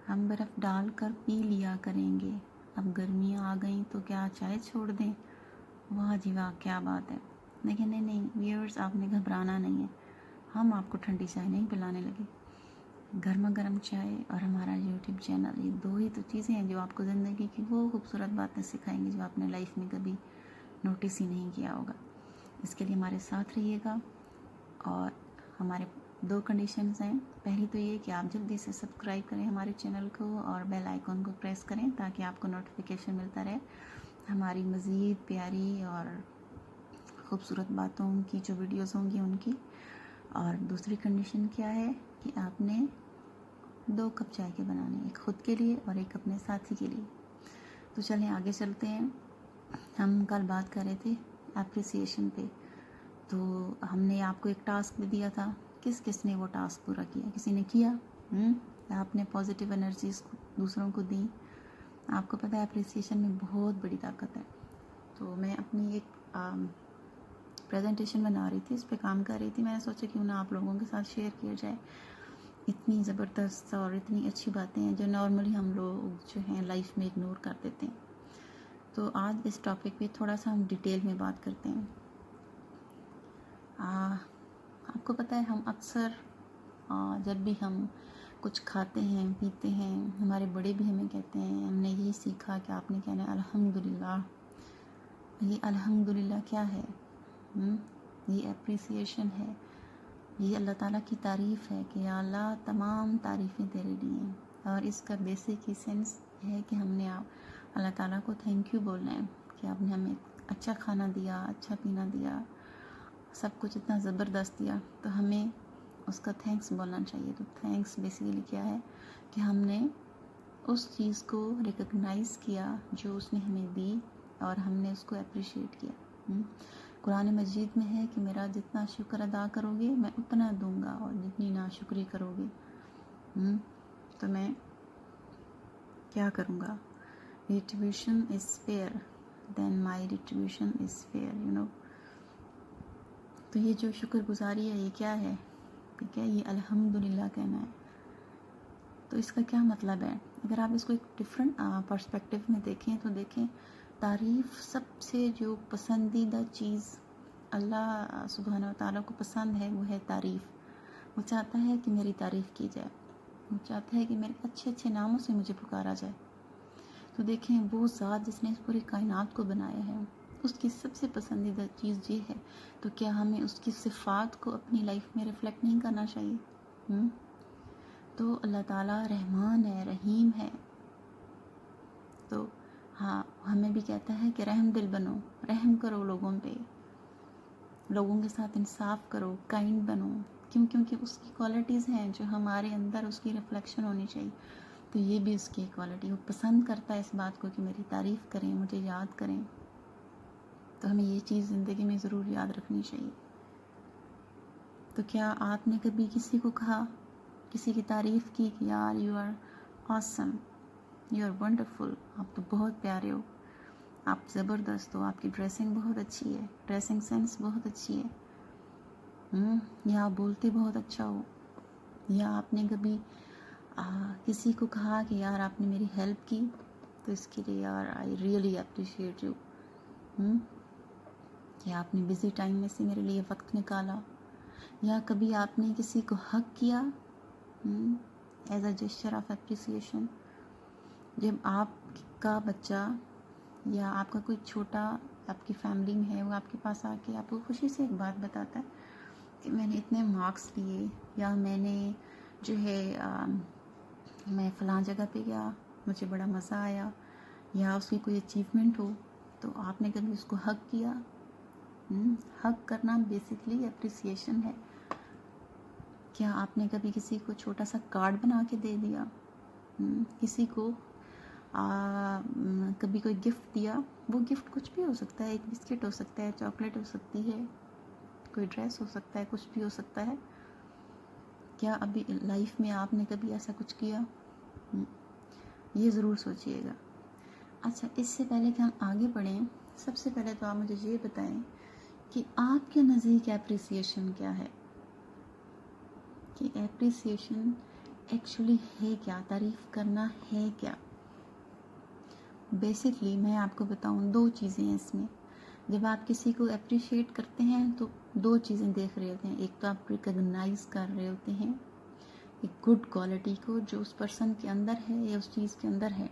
ہم برف ڈال کر پی لیا کریں گے، اب گرمیاں آ گئیں تو کیا چائے چھوڑ دیں؟ واہ جی واہ، کیا بات ہے! لیکن نہیں ویورز، آپ نے گھبرانا نہیں ہے، ہم آپ کو ٹھنڈی چائے نہیں پلانے لگے۔ گرما گرم چائے اور ہمارا یوٹیوب چینل، یہ دو ہی تو چیزیں ہیں جو آپ کو زندگی کی وہ خوبصورت باتیں سکھائیں گی جو آپ نے لائف میں کبھی نوٹس ہی نہیں کیا ہوگا۔ اس کے لیے ہمارے ساتھ رہیے گا، اور ہمارے دو کنڈیشنز ہیں۔ پہلی تو یہ کہ آپ جلدی سے سبسکرائب کریں ہمارے چینل کو اور بیل آئیکن کو پریس کریں تاکہ آپ کو نوٹیفیکیشن ملتا رہے ہماری مزید پیاری اور خوبصورت باتوں کی جو ویڈیوز ہوں گی ان کی۔ اور دوسری کنڈیشن کیا ہے کہ آپ نے 2 کپ چائے کے بنانے، ایک خود کے لیے اور ایک اپنے ساتھی کے لیے۔ تو چلیں آگے چلتے ہیں۔ ہم کل بات کر رہے تھے اپریسیشن پہ، تو ہم نے آپ کو ایک ٹاسک بھی دیا تھا، کس کس نے وہ ٹاسک پورا کیا؟ کسی نے کیا؟ آپ نے پازیٹیو انرجیز دوسروں کو دیں۔ آپ کو پتہ ہے اپریسیشن میں بہت بڑی طاقت ہے۔ تو میں اپنی ایک پریزنٹیشن بنا رہی تھی، اس پہ کام کر رہی تھی، میں نے سوچا کیوں نہ آپ لوگوں کے ساتھ شیئر کیا جائے۔ اتنی زبردست اور اتنی اچھی باتیں ہیں جو نارملی ہم لوگ جو ہیں لائف میں اگنور کر دیتے ہیں۔ تو آج اس ٹاپک پہ تھوڑا سا ہم ڈیٹیل میں بات کرتے ہیں۔ آپ کو پتہ ہے ہم اکثر جب بھی ہم کچھ کھاتے ہیں پیتے ہیں، ہمارے بڑے بھی ہمیں کہتے ہیں، ہم نے یہی سیکھا کہ آپ نے کہنا ہے الحمدللہ۔ یہ الحمدللہ کیا ہے؟ یہ اپریسیشن ہے، یہ اللہ تعالیٰ کی تعریف ہے کہ یا اللہ تمام تعریفیں تیرے لیے ہیں۔ اور اس کا بیسک ہی سینس ہے کہ ہم نے اللہ تعالیٰ کو تھینک یو بولنا ہے کہ آپ نے ہمیں اچھا کھانا دیا، اچھا پینا دیا، سب کچھ اتنا زبردست دیا، تو ہمیں اس کا تھینکس بولنا چاہیے۔ تو تھینکس بیسیکلی کیا ہے کہ ہم نے اس چیز کو ریکگنائز کیا جو اس نے ہمیں دی اور ہم نے اس کو اپریشیٹ کیا۔ قرآن مجید میں ہے کہ میرا جتنا شکر ادا کرو گے میں اتنا دوں گا، اور جتنی ناشکری کرو گے تو میں کیا کروں گا؟ ریٹریبیوشن از فیئر دین مائی ریٹریبیوشن از فیئر، تو یہ جو شکر گزاری ہے یہ کیا ہے؟ ٹھیک ہے، یہ الحمدللہ کہنا ہے۔ تو اس کا کیا مطلب ہے؟ اگر آپ اس کو ایک ڈفرینٹ پرسپیکٹو میں دیکھیں تو دیکھیں، تعریف سب سے جو پسندیدہ چیز اللہ سبحانہ و تعالیٰ کو پسند ہے وہ ہے تعریف۔ وہ چاہتا ہے کہ میری تعریف کی جائے، وہ چاہتا ہے کہ میرے اچھے اچھے ناموں سے مجھے پکارا جائے۔ تو دیکھیں وہ ذات جس نے اس پوری کائنات کو بنایا ہے، اس کی سب سے پسندیدہ چیز یہ ہے، تو کیا ہمیں اس کی صفات کو اپنی لائف میں ریفلیکٹ نہیں کرنا چاہیے؟ تو اللہ تعالیٰ رحمان ہے، رحیم ہے، تو ہاں ہمیں بھی کہتا ہے کہ رحم دل بنو، رحم کرو لوگوں پہ، لوگوں کے ساتھ انصاف کرو، کائنڈ بنو، کیونکہ اس کی کوالٹیز ہیں جو ہمارے اندر اس کی ریفلیکشن ہونی چاہیے۔ تو یہ بھی اس کی کوالٹی، وہ پسند کرتا ہے اس بات کو کہ میری تعریف کریں، مجھے یاد کریں۔ تو ہمیں یہ چیز زندگی میں ضرور یاد رکھنی چاہیے۔ تو کیا آپ نے کبھی کسی کو کہا، کسی کی تعریف کی کہ یار you are awesome, you are wonderful, آپ تو بہت پیارے ہو، آپ زبردست ہو، آپ کی ڈریسنگ بہت اچھی ہے، ڈریسنگ سینس بہت اچھی ہے، یا آپ بولتے بہت اچھا ہو، یا آپ نے کبھی کسی کو کہا کہ یار آپ نے میری ہیلپ کی تو اس کے لیے یار آئی ریئلی اپریشیٹ یو، یا آپ نے بزی ٹائم میں سے میرے لیے وقت نکالا، یا کبھی آپ نے کسی کو حق کیا as a gesture of appreciation. جب آپ کا بچہ یا آپ کا کوئی چھوٹا آپ کی فیملی میں ہے، وہ آپ کے پاس آ کے آپ کو خوشی سے ایک بات بتاتا ہے کہ میں نے اتنے مارکس لیے، یا میں نے جو ہے میں فلاں جگہ پہ گیا، مجھے بڑا مزہ آیا، یا اس کی کوئی اچیومنٹ ہو، تو آپ نے کبھی اس کو حق کیا؟ حق کرنا بیسکلی اپریسیشن ہے۔ کیا آپ نے کبھی کسی کو چھوٹا سا کارڈ بنا کے دے دیا؟ کسی کو کبھی کوئی گفٹ دیا؟ وہ گفٹ کچھ بھی ہو سکتا ہے، ایک بسکٹ ہو سکتا ہے، چاکلیٹ ہو سکتی ہے، کوئی ڈریس ہو سکتا ہے، کچھ بھی ہو سکتا ہے۔ کیا ابھی لائف میں آپ نے کبھی ایسا کچھ کیا؟ یہ ضرور سوچئے گا۔ اچھا، اس سے پہلے کہ ہم آگے بڑھیں، سب سے پہلے تو آپ مجھے یہ بتائیں کہ آپ کے نزدیک اپریسیشن کیا ہے؟ کہ اپریسیشن ایکچولی ہے کیا، تعریف کرنا ہے کیا؟ بیسکلی میں آپ کو بتاؤں، دو چیزیں ہیں اس میں. جب آپ کسی کو اپریشیٹ کرتے ہیں تو دو چیزیں دیکھ رہے ہوتے ہیں. ایک تو آپ ریکگنائز کر رہے ہوتے ہیں ایک گڈ کوالٹی کو جو اس پرسن کے اندر ہے یا اس چیز کے اندر ہے،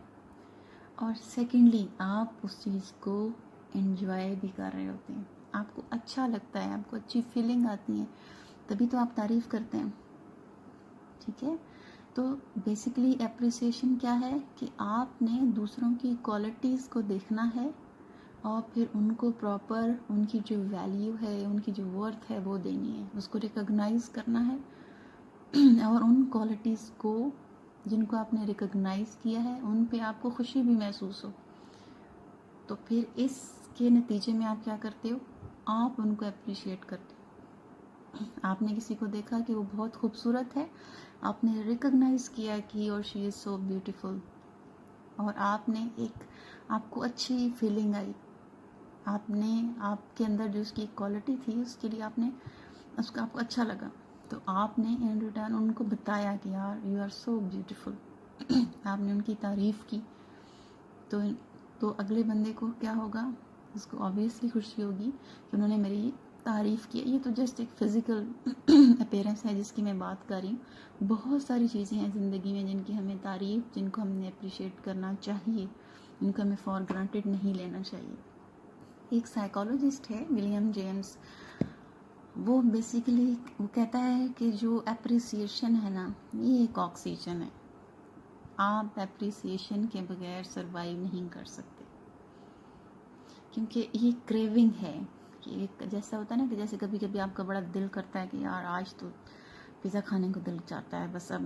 اور سیکنڈلی آپ اس چیز کو انجوائے بھی کر رہے ہوتے ہیں. آپ کو اچھا لگتا ہے، آپ کو اچھی فیلنگ آتی ہے، تبھی تو آپ تعریف کرتے ہیں. ٹھیک ہے، تو بیسکلی اپریسیشن کیا ہے کہ آپ نے دوسروں کی کوالٹیز کو دیکھنا ہے اور پھر ان کو پراپر ان کی جو ویلیو ہے، ان کی جو ورتھ ہے وہ دینی ہے، اس کو ریکگنائز کرنا ہے. اور ان کوالٹیز کو جن کو آپ نے ریکگنائز کیا ہے ان پہ آپ کو خوشی بھی محسوس ہو، تو پھر اس کے نتیجے میں آپ کیا کرتے ہو، آپ ان کو اپریشیٹ کرتے ہو. آپ نے کسی کو دیکھا کہ وہ بہت خوبصورت ہے، آپ نے ریکگنائز کیا کہ اور شی از سو بیوٹیفل، اور آپ کو اچھی فیلنگ آئی. آپ کے اندر جو اس کی کوالٹی تھی اس کے لیے آپ کو اچھا لگا، تو آپ نے ان ریٹرن ان کو بتایا کہ یار یو آر سو بیوٹیفل. آپ نے ان کی تعریف کی تو اگلے بندے کو کیا ہوگا، اس کو آبویسلی خوشی ہوگی کہ انہوں نے میری تعریف کی. یہ تو جسٹ ایک فزیکل اپیرنس ہے جس کی میں بات کر رہی ہوں. بہت ساری چیزیں ہیں زندگی میں جن کی ہمیں تعریف، جن کو ہم نے اپریشیٹ کرنا چاہیے، ان کو ہمیں فار گرانٹیڈ نہیں لینا چاہیے. ایک سائیکالوجسٹ ہے ولیم جیمس، وہ بیسیکلی وہ کہتا ہے کہ جو اپریسیشن ہے نا، یہ ایک آکسیجن ہے. آپ اپریسیشن کے بغیر سروائیو نہیں کر سکتے، کیونکہ یہ کریونگ ہے کہ جیسا ہوتا ہے نا کہ جیسے کبھی کبھی آپ کا بڑا دل کرتا ہے کہ یار آج تو پیزا کھانے کو دل چاہتا ہے، بس اب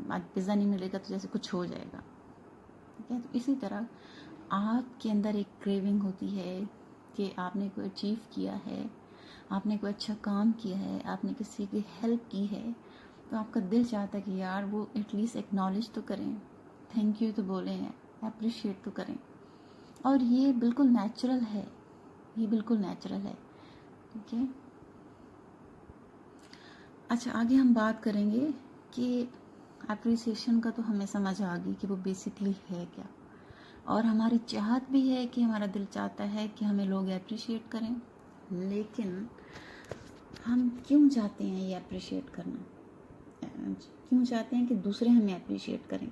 آج پیزا نہیں ملے گا تو جیسے کچھ ہو جائے گا. ٹھیک ہے، تو اسی طرح آپ کے اندر ایک کریونگ ہوتی ہے کہ آپ نے کوئی اچیو کیا ہے، آپ نے کوئی اچھا کام کیا ہے، آپ نے کسی کی ہیلپ کی ہے، تو آپ کا دل چاہتا ہے کہ یار وہ ایٹ لیسٹ ایکنالج تو کریں، تھینک یو تو بولیں، اپریشیٹ تو کریں. اور یہ بالکل نیچرل ہے، یہ بالکل نیچرل ہے. ٹھیک ہے، اچھا آگے ہم بات کریں گے کہ اپریسیشن کا تو ہمیں سمجھ آ گئی کہ وہ بیسکلی ہے کیا، اور ہماری چاہت بھی ہے کہ ہمارا دل چاہتا ہے کہ ہمیں لوگ اپریشیٹ کریں. لیکن ہم کیوں چاہتے ہیں یہ اپریشیٹ کرنا، کیوں چاہتے ہیں کہ دوسرے ہمیں اپریشیٹ کریں؟